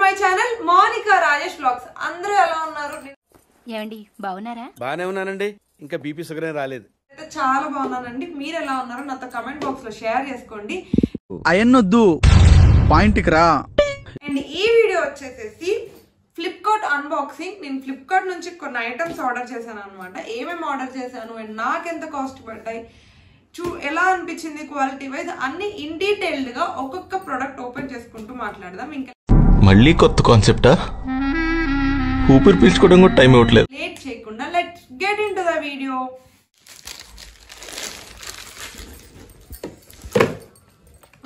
My channel Monika Rajesh vlogs. అందరూ ఎలా ఉన్నారు? ఏమండి బాగున్నారా? బానే ఉన్నానండి. ఇంకా బీపీ షుగర్ ఏం రాలేదు. చాలా బాగున్నానండి. మీరు ఎలా ఉన్నారు నాతో కమెంట్ బాక్స్ లో షేర్ చేసుకోండి. అయన్నొద్దు పాయింట్ కి రా. అండ్ ఈ వీడియో వచ్చేసేసి ఫ్లిప్కార్ట్ అన్బాక్సింగ్. నేను ఫ్లిప్కార్ట్ నుంచి కొన్ని ఐటమ్స్ ఆర్డర్ చేశాను అనమాట. ఏమేమి ఆర్డర్ చేశాను అండ్ నాకెంత కాస్ట్ పడ్డాయి, ఎలా అనిపించింది క్వాలిటీ వైజ్ అన్ని ఇన్ డీటెయిల్డ్ గా ఒక్కొక్క ప్రొడక్ట్ ఓపెన్ చేసుకుంటూ మాట్లాడదాం. ఇంకా మళ్ళీ కొత్త కాన్సెప్టా? ఊపిరి పీల్చుకోవడం కూడా టైం ఇవ్వట్లేదు. లేట్ చేయకుండా let's get into the video.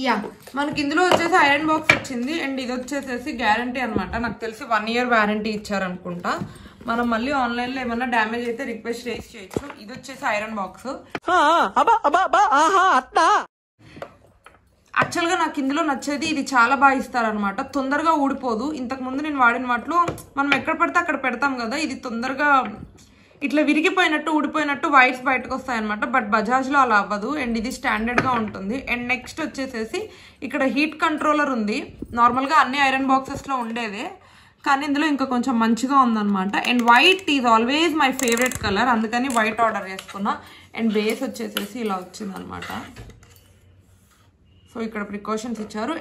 Yeah, మనకి ఇందులో వచ్చేసి ఐరన్ బాక్స్ వచ్చింది అండ్ ఇది వచ్చేసేసి గ్యారంటీ అనమాట. నాకు తెలిసి 1 year వారంటీ ఇచ్చారనుకుంటా. మనం మళ్ళీ ఆన్లైన్ లో ఏమన్నా డ్యామేజ్ అయితే రిక్వెస్ట్ రేస్ చేయొచ్చు. ఇది వచ్చేసి ఐరన్ బాక్స్. యాక్చువల్ గా నాకు ఇందులో నచ్చేది ఇది చాలా బాగా ఇస్తారనమాట. తొందరగా ఊడిపోదు. ఇంతకు ముందు నేను వాడిన వాటిలో మనం ఎక్కడ పడితే అక్కడ పెడతాం కదా, ఇది తొందరగా ఇట్లా విరిగిపోయినట్టు ఊడిపోయినట్టు వైర్స్ బయటకు వస్తాయి అనమాట. బట్ బజాజ్ లో అలా అవ్వదు అండ్ ఇది స్టాండర్డ్ గా ఉంటుంది. అండ్ నెక్స్ట్ వచ్చేసేసి ఇక్కడ హీట్ కంట్రోలర్ ఉంది. నార్మల్ గా అన్ని ఐరన్ బాక్సెస్ లో ఉండేదే, కానీ ఇందులో ఇంకా కొంచెం మంచిగా ఉందన్నమాట. And white is always my favourite colour, అందుకని వైట్ ఆర్డర్ చేసుకున్నా. అండ్ బేస్ వచ్చేసేసి ఇలా వచ్చింది అనమాట. సో ఇక్కడ ప్రికాషన్స్ ఇచ్చారు.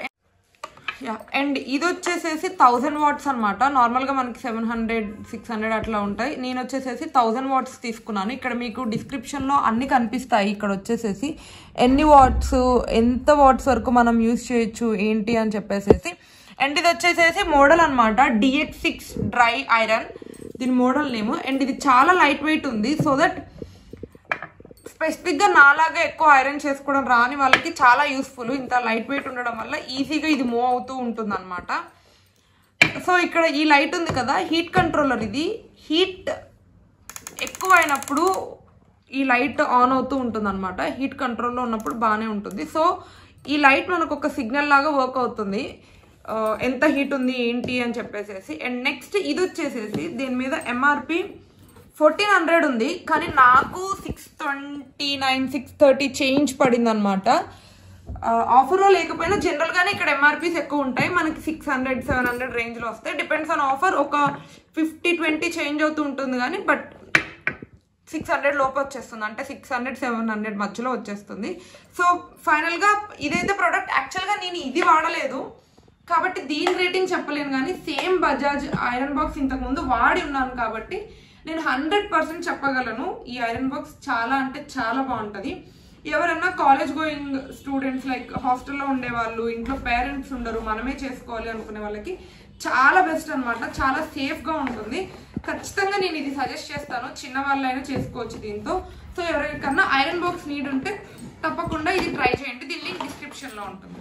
అండ్ ఇది వచ్చేసేసి 1000 watts అనమాట. నార్మల్గా మనకి 700, 600 అట్లా ఉంటాయి. నేను వచ్చేసేసి 1000 watts తీసుకున్నాను. ఇక్కడ మీకు డిస్క్రిప్షన్లో అన్ని కనిపిస్తాయి. ఇక్కడ వచ్చేసేసి ఎన్ని వాట్స్, ఎంత వాట్స్ వరకు మనం యూజ్ చేయొచ్చు ఏంటి అని చెప్పేసేసి. అండ్ ఇది వచ్చేసేసి మోడల్ అనమాట, DX6 డ్రై ఐరన్ దీని మోడల్ నేమ్. అండ్ ఇది చాలా లైట్ వెయిట్ ఉంది. సో దట్ స్పెసిఫిక్గా నాలాగా ఎక్కువ ఐరన్ చేసుకోవడం రాని వాళ్ళకి చాలా యూస్ఫుల్. ఇంత లైట్ వెయిట్ ఉండడం వల్ల ఈజీగా ఇది మూవ్ అవుతూ ఉంటుంది అనమాట. సో ఇక్కడ ఈ లైట్ ఉంది కదా, హీట్ కంట్రోలర్. ఇది హీట్ ఎక్కువ అయినప్పుడు ఈ లైట్ ఆన్ అవుతూ ఉంటుంది అనమాట. హీట్ కంట్రోల్లో ఉన్నప్పుడు బాగానే ఉంటుంది. సో ఈ లైట్ మనకు ఒక సిగ్నల్ లాగా వర్క్ అవుతుంది, ఎంత హీట్ ఉంది ఏంటి అని చెప్పేసేసి. అండ్ నెక్స్ట్ ఇది వచ్చేసేసి దీని మీద MRP 1400 ఉంది, కానీ నాకు 629, 630 చేంజ్ పడింది అనమాట. ఆఫర్లో లేకపోయినా జనరల్గానే ఇక్కడ MRPs ఎక్కువ ఉంటాయి. మనకి 600, 700 రేంజ్లో వస్తాయి. Depends on offer. ఒక 50-20 చేంజ్ అవుతూ ఉంటుంది కానీ బట్ 600 లోపు వచ్చేస్తుంది. అంటే 600, 700 మధ్యలో వచ్చేస్తుంది. సో ఫైనల్గా ఇదైతే ప్రోడక్ట్ యాక్చువల్గా నేను ఇది వాడలేదు కాబట్టి దీని రేటింగ్ చెప్పలేను, కానీ సేమ్ బజాజ్ ఐరన్ బాక్స్ ఇంతకుముందు వాడి ఉన్నాను కాబట్టి నేను 100% చెప్పగలను. ఈ ఐరన్ బాక్స్ చాలా అంటే చాలా బాగుంటుంది. ఎవరన్నా కాలేజ్ గోయింగ్ స్టూడెంట్స్, లైక్ హాస్టల్లో ఉండేవాళ్ళు, ఇంట్లో పేరెంట్స్ ఉండరు, మనమే చేసుకోవాలి అనుకునే వాళ్ళకి చాలా బెస్ట్ అనమాట. చాలా సేఫ్గా ఉంటుంది. ఖచ్చితంగా నేను ఇది సజెస్ట్ చేస్తాను. చిన్న వాళ్ళైనా చేసుకోవచ్చు దీంతో. సో ఎవరికన్నా ఐరన్ బాక్స్ నీడ్ ఉంటే తప్పకుండా ఇది ట్రై చేయండి. దీని లింక్ డిస్క్రిప్షన్లో ఉంటుంది.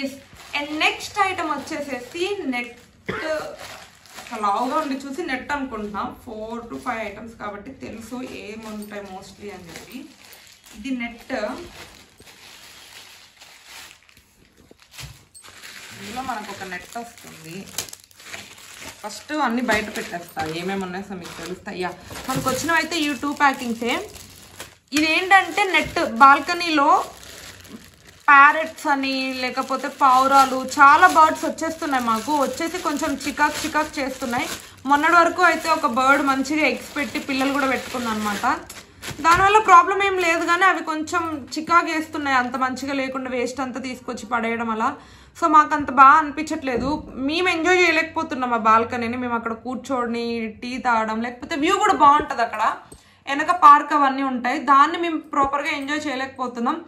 ఎస్. అండ్ నెక్స్ట్ ఐటమ్ వచ్చేసేసి నెట్. లావుగా ఉండి చూసి నెట్ అనుకుంటున్నాం. 4 to 5 ఐటమ్స్ కాబట్టి తెలుసు ఏముంటాయి మోస్ట్లీ అని చెప్పి. ఇది నెట్. ఇందులో మనకు ఒక నెట్ వస్తుంది. ఫస్ట్ అన్ని బయట పెట్టేస్తా, ఏమేమి ఉన్నాయో మీకు తెలుస్తాయి. మనకు వచ్చినవి అయితే ఈ 2 ప్యాకింగ్సే. ఇదేంటంటే నెట్ బాల్కనీలో ప్యారెట్స్ అని లేకపోతే పావురాలు చాలా బర్డ్స్ వచ్చేస్తున్నాయి. మాకు వచ్చేసి కొంచెం చికాక్ చేస్తున్నాయి. మొన్నటి వరకు అయితే ఒక బర్డ్ మంచిగా ఎగ్స్ పెట్టి పిల్లలు కూడా పెట్టుకుంది అనమాట. దానివల్ల ప్రాబ్లం ఏం లేదు, కానీ అవి కొంచెం చికాకు వేస్తున్నాయి. అంత మంచిగా లేకుండా వేస్ట్ అంతా తీసుకొచ్చి పడేయడం అలా. సో మాకు అంత బాగా అనిపించట్లేదు. మేము ఎంజాయ్ చేయలేకపోతున్నాం ఆ బాల్కనీని. మేము అక్కడ కూర్చొని టీ తాగడం, లేకపోతే వ్యూ కూడా బాగుంటుంది. అక్కడ వెనక పార్క్ అవన్నీ ఉంటాయి. దాన్ని మేము ప్రాపర్గా ఎంజాయ్ చేయలేకపోతున్నాం.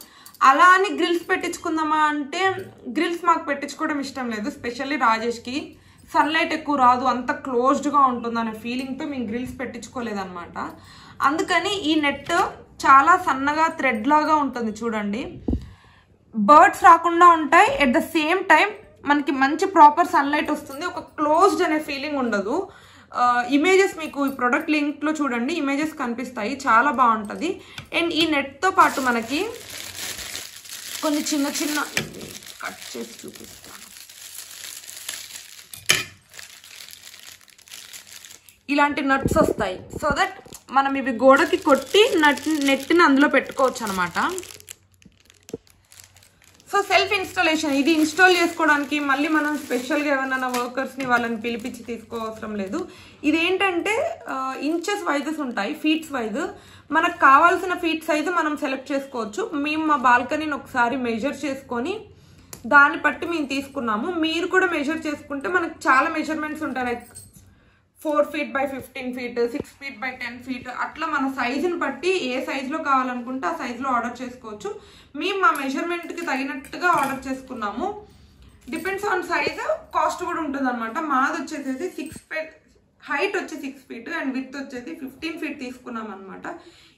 అలా అని గ్రిల్స్ పెట్టించుకుందామా అంటే గ్రిల్స్ మాకు పెట్టించుకోవడం ఇష్టం లేదు. స్పెషల్లీ రాజేష్కి సన్లైట్ ఎక్కువ రాదు, అంత క్లోజ్డ్గా ఉంటుంది అనే ఫీలింగ్తో మేము గ్రిల్స్ పెట్టించుకోలేదన్నమాట. అందుకని ఈ నెట్ చాలా సన్నగా థ్రెడ్ లాగా ఉంటుంది చూడండి. బర్డ్స్ రాకుండా ఉంటాయి. ఎట్ ద సేమ్ టైం మనకి మంచి ప్రాపర్ సన్లైట్ వస్తుంది. ఒక క్లోజ్డ్ అనే ఫీలింగ్ ఉండదు. ఇమేజెస్ మీకు ఈ ప్రొడక్ట్ లింక్లో చూడండి, ఇమేజెస్ కనిపిస్తాయి. చాలా బాగుంటుంది. అండ్ ఈ నెట్తో పాటు మనకి కొన్ని చిన్న కట్ చేసి చూపిస్తాను. ఇలాంటి నట్స్ వస్తాయి. సో దట్ మనం ఇవి గోడకి కొట్టి నెట్ని అందులో పెట్టుకోవచ్చు అనమాట. సో సెల్ఫ్ ఇన్స్టాలేషన్, ఇది ఇన్స్టాల్ చేసుకోవడానికి మళ్ళీ మనం స్పెషల్గా ఏమైనా వర్కర్స్ని వాళ్ళని పిలిపించి తీసుకోవసరం లేదు. ఇదేంటంటే ఇంచెస్ వైజెస్ ఉంటాయి, ఫీట్స్ వైజ్. మనకు కావాల్సిన ఫీట్ సైజు మనం సెలెక్ట్ చేసుకోవచ్చు. మేము మా బాల్కనీని ఒకసారి మెజర్ చేసుకొని దాన్ని బట్టి మేము తీసుకున్నాము. మీరు కూడా మెజర్ చేసుకుంటే మనకు చాలా మెజర్మెంట్స్ ఉంటాయి, like 4 feet by 15 feet, 6 feet by 10 feet, అట్లా మన సైజుని బట్టి ఏ సైజులో కావాలనుకుంటే ఆ సైజులో ఆర్డర్ చేసుకోవచ్చు. మేము మా మెజర్మెంట్కి తగినట్టుగా ఆర్డర్ చేసుకున్నాము. డిపెండ్స్ ఆన్ సైజ్, కాస్ట్ కూడా ఉంటుంది అనమాట. మాది వచ్చేసి 6 feet, హైట్ వచ్చి 6 feet అండ్ విత్ వచ్చేసి 15 feet తీసుకున్నాం అనమాట.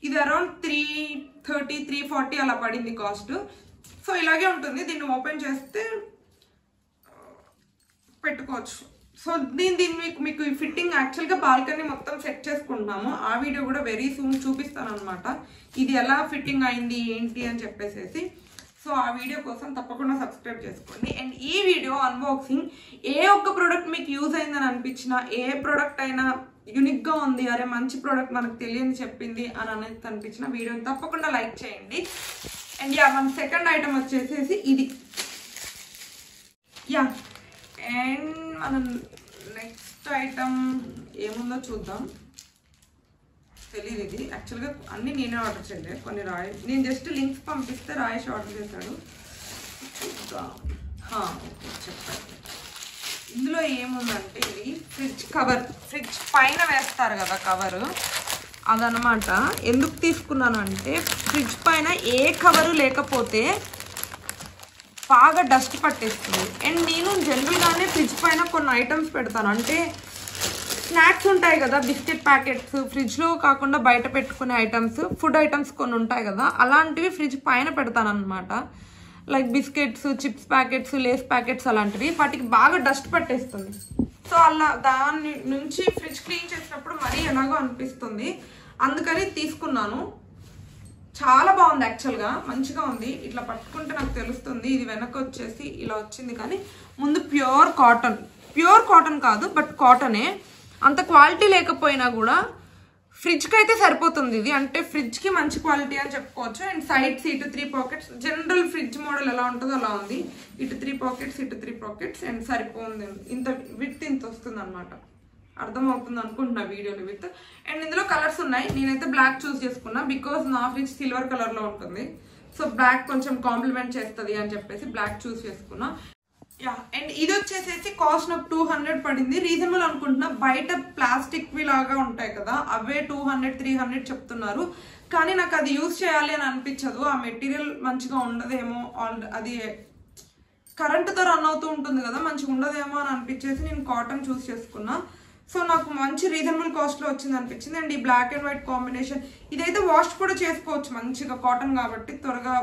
ఇది అరౌండ్ 330, 340 అలా పడింది కాస్ట్. సో ఇలాగే ఉంటుంది. దీన్ని ఓపెన్ చేస్తే పెట్టుకోవచ్చు. సో దీన్ని మీకు ఈ ఫిట్టింగ్ యాక్చువల్గా బాల్కనీ మొత్తం సెట్ చేసుకుంటున్నాము. ఆ వీడియో కూడా వెరీ సూన్ చూపిస్తాను అనమాట, ఇది ఎలా ఫిట్టింగ్ అయింది ఏంటి అని చెప్పేసి. సో ఆ వీడియో కోసం తప్పకుండా సబ్స్క్రైబ్ చేసుకోండి. అండ్ ఈ వీడియో అన్బాక్సింగ్ ఏ ఒక్క ప్రోడక్ట్ మీకు యూజ్ అయిందని అనిపించినా, ఏ ప్రోడక్ట్ అయినా యూనిక్గా ఉంది, అరే మంచి ప్రోడక్ట్ మనకు తెలియని చెప్పింది అని అనేది అనిపించిన వీడియోని తప్పకుండా లైక్ చేయండి. అండ్ మన సెకండ్ ఐటమ్ వచ్చేసేసి ఇది. అండ్ మనం నెక్స్ట్ ఐటమ్ ఏముందో చూద్దాం. తెలియదు, ఇది యాక్చువల్గా అన్నీ నేనే ఆర్డర్ చేయలేదు, కొన్ని నేను జస్ట్ లింక్స్ పంపిస్తే రాయేష్ ఆర్డర్ చేశాడు. చెప్పాను. ఇందులో ఏముందంటే ఇది ఫ్రిడ్జ్ కవర్, ఫ్రిడ్జ్ పైన వేస్తారు కదా కవరు, అదనమాట. ఎందుకు తీసుకున్నాను అంటే ఫ్రిడ్జ్ పైన ఏ కవరు లేకపోతే బాగా డస్ట్ పట్టేస్తుంది. అండ్ నేను జనరల్గానే ఫ్రిడ్జ్ పైన కొన్ని ఐటమ్స్ పెడతాను, అంటే స్నాక్స్ ఉంటాయి కదా, బిస్కెట్ ప్యాకెట్స్, ఫ్రిడ్జ్లో కాకుండా బయట పెట్టుకునే ఐటమ్స్, ఫుడ్ ఐటమ్స్ కొన్ని ఉంటాయి కదా, అలాంటివి ఫ్రిడ్జ్ పైన పెడతాను అనమాట. Like biscuits, chips packets, Lay's packets అలాంటివి, వాటికి బాగా డస్ట్ పట్టేస్తుంది. సో అలా దాని నుంచి ఫ్రిడ్జ్ క్లీన్ చేసినప్పుడు మరీ ఎలాగో అనిపిస్తుంది, అందుకని తీసుకున్నాను. చాలా బాగుంది యాక్చువల్గా, మంచిగా ఉంది. ఇట్లా పట్టుకుంటే నాకు తెలుస్తుంది. ఇది వెనక వచ్చేసి ఇలా వచ్చింది, కానీ ముందు ప్యూర్ కాటన్ కాదు, బట్ కాటనే. అంత క్వాలిటీ లేకపోయినా కూడా ఫ్రిడ్జ్కి అయితే సరిపోతుంది ఇది, అంటే ఫ్రిడ్జ్కి మంచి క్వాలిటీ అని చెప్పుకోవచ్చు. అండ్ సైడ్స్ ఇటు 3 pockets, జనరల్ ఫ్రిడ్జ్ మోడల్ ఎలా ఉంటుందో అలా ఉంది. ఇటు 3 pockets, ఇటు 3 pockets, అండ్ సరిపోతుంది. ఇంత విత్ ఇంత వస్తుంది అనమాట. అర్థమవుతుంది అనుకుంటున్నా వీడియోలో విత్. అండ్ ఇందులో కలర్స్ ఉన్నాయి. నేనైతే బ్లాక్ చూస్ చేసుకున్నా, బికాజ్ నా ఫ్రిడ్జ్ సిల్వర్ కలర్లో ఉంటుంది. సో బ్లాక్ కొంచెం కాంప్లిమెంట్ చేస్తుంది అని చెప్పేసి బ్లాక్ చూస్ చేసుకున్నా. అండ్ ఇది వచ్చేసేసి కాస్ట్ నాకు 200 పడింది. రీజనబుల్ అనుకుంటున్నా. బయట ప్లాస్టిక్వి లాగా ఉంటాయి కదా, అవే 200, 300 చెప్తున్నారు. కానీ నాకు అది యూజ్ చేయాలి అని అనిపించదు. ఆ మెటీరియల్ మంచిగా ఉండదేమో, అది కరెంటుతో రన్ అవుతూ ఉంటుంది కదా, మంచిగా ఉండదేమో అని అనిపించేసి నేను కాటన్ చూస్ చేసుకున్నా. సో నాకు మంచి రీజనబుల్ కాస్ట్లో వచ్చింది అనిపించింది. అండ్ ఈ బ్లాక్ అండ్ వైట్ కాంబినేషన్, ఇదైతే వాష్ కూడా చేసుకోవచ్చు మంచిగా, కాటన్ కాబట్టి త్వరగా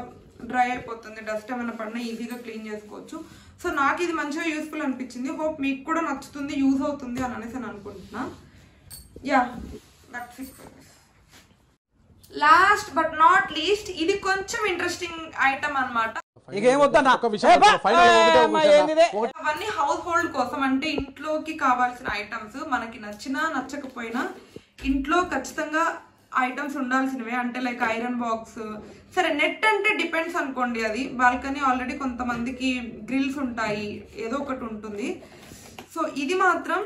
డ్రై అయిపోతుంది, డస్ట్ ఏమైనా పడినా ఈజీగా క్లీన్ చేసుకోవచ్చు. సో నాకు ఇది మంచిగా యూస్ఫుల్ అనిపించింది. హోప్ మీకు కూడా నచ్చుతుంది, యూజ్ అవుతుంది అని అనేసి నేను అనుకుంటున్నా. That's it. Last but not least, ఇది కొంచెం ఇంట్రెస్టింగ్ ఐటమ్ అనమాట. అవన్నీ హౌస్ హోల్డ్ కోసం, అంటే ఇంట్లోకి కావాల్సిన ఐటమ్స్, మనకి నచ్చినా నచ్చకపోయినా ఇంట్లో ఖచ్చితంగా ఐటమ్స్ ఉండాల్సినవే. అంటే లైక్ ఐరన్ బాక్స్, సరే నెట్ అంటే డిపెండ్స్ అనుకోండి, అది బాల్కనీ ఆల్రెడీ కొంతమందికి గ్రిల్స్ ఉంటాయి, ఏదో ఒకటి ఉంటుంది. సో ఇది మాత్రం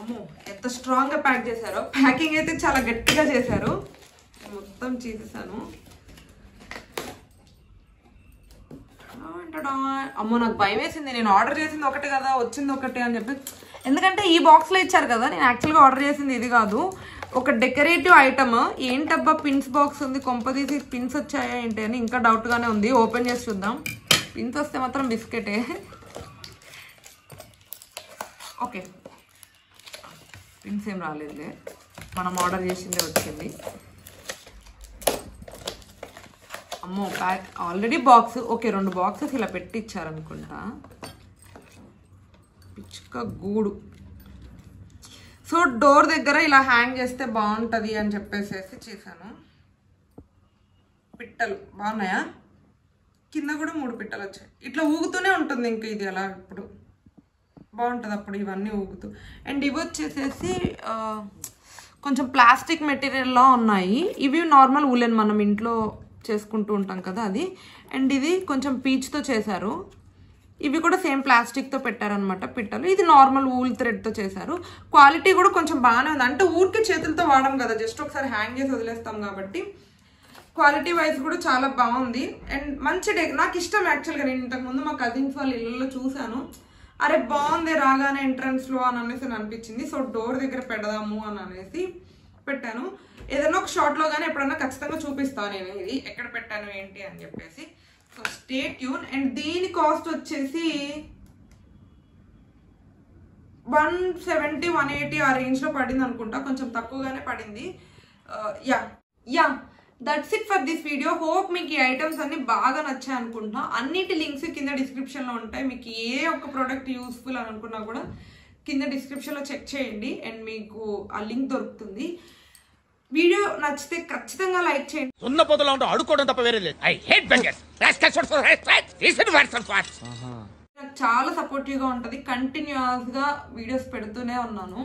అమ్మో ఎంత స్ట్రాంగ్గా ప్యాక్ చేశారో. ప్యాకింగ్ అయితే చాలా గట్టిగా చేశారు. మొత్తం చేసేసాను. అమ్మో నాకు భయం వేసింది. నేను ఆర్డర్ చేసింది ఒకటి కదా, వచ్చింది ఒకటి అని చెప్పి. ఎందుకంటే ఈ బాక్స్లో ఇచ్చారు కదా, నేను యాక్చువల్గా ఆర్డర్ చేసింది ఇది కాదు, ఒక డెకరేటివ్ ఐటమ్. ఏంటబ్బా పిన్స్ బాక్స్ ఉంది, కొంపదీసి పిన్స్ వచ్చాయా ఏంటి అని ఇంకా డౌట్గానే ఉంది. ఓపెన్ చేసి చూద్దాం. పిన్స్ వస్తే మాత్రం బిస్కెటే. ఓకే, పిన్స్ ఏం రాలేదులే, మనం ఆర్డర్ చేసిందే వచ్చింది. అమ్మో pack already box. Okay, 2 boxes ఇలా పెట్టి ఇచ్చారనుకుంటా. పిచ్చుక గూడు. సో డోర్ దగ్గర ఇలా హ్యాంగ్ చేస్తే బాగుంటుంది అని చెప్పేసి చేశాను. పిట్టలు బాగున్నాయా? కింద కూడా 3 పిట్టలు వచ్చాయి. ఇట్లా ఊగుతూనే ఉంటుంది ఇంకా ఇది అలా. ఇప్పుడు బాగుంటుంది అప్పుడు ఇవన్నీ ఊగుతూ. అండ్ ఇవి వచ్చేసేసి కొంచెం ప్లాస్టిక్ మెటీరియల్లో ఉన్నాయి. ఇవి నార్మల్ ఉలెన్, మనం ఇంట్లో చేసుకుంటూ ఉంటాం కదా అది. అండ్ ఇది కొంచెం పీచ్తో చేశారు. ఇవి కూడా సేమ్ ప్లాస్టిక్తో పెట్టారనమాట పిట్టలు. ఇది నార్మల్ వూల్ థ్రెడ్తో చేశారు. క్వాలిటీ కూడా కొంచెం బాగానే ఉంది. అంటే ఊరికి చేతులతో వాడడం కదా, జస్ట్ ఒకసారి హ్యాంగ్ చేసి వదిలేస్తాం కాబట్టి క్వాలిటీ వైజ్ కూడా చాలా బాగుంది. అండ్ మంచి నాకు ఇష్టం యాక్చువల్గా. నేను ఇంతకుముందు మా కజిన్స్ వాళ్ళ ఇళ్ళల్లో చూశాను, అరే బాగుంది రాగానే ఎంట్రన్స్లో అని అనేసి అనిపించింది. సో డోర్ దగ్గర పెడదాము అని అనేసి పెట్టాను. ఏదైనా ఒక షార్ట్లో కానీ ఎప్పుడన్నా ఖచ్చితంగా చూపిస్తాను నేను ఇది ఎక్కడ పెట్టాను ఏంటి అని చెప్పేసి. So stay tune. అండ్ దీని కాస్ట్ వచ్చేసి 170 180 ఆ రేంజ్లో పడింది అనుకుంటా, కొంచెం తక్కువగానే పడింది. Yeah that's it for this video. Hope మీకు ఈ ఐటమ్స్ అన్ని బాగా నచ్చాయి అనుకుంటున్నా. అన్నిటి లింక్స్ కింద డిస్క్రిప్షన్లో ఉంటాయి. మీకు ఏ ఒక్క ప్రోడక్ట్ యూస్ఫుల్ అని అనుకున్నా కూడా కింద డిస్క్రిప్షన్లో చెక్ చేయండి అండ్ మీకు ఆ లింక్ దొరుకుతుంది. వీడియో నచ్చితే ఖచ్చితంగా లైక్ చేయండి. ఉన్న పొదలో ఉంటూ అడుకోవడం తప్ప వేరే లేదు. నాకు చాలా సపోర్టివ్గా ఉంటుంది. కంటిన్యూస్గా వీడియోస్ పెడుతూనే ఉన్నాను.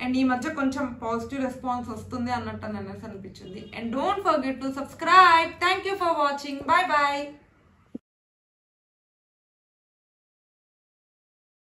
అండ్ ఈ మధ్య కొంచెం పాజిటివ్ రెస్పాన్స్ వస్తుంది అన్నట్టు అనేసి అనిపించింది. And don't forget to subscribe. Thank you for watching. Bye bye.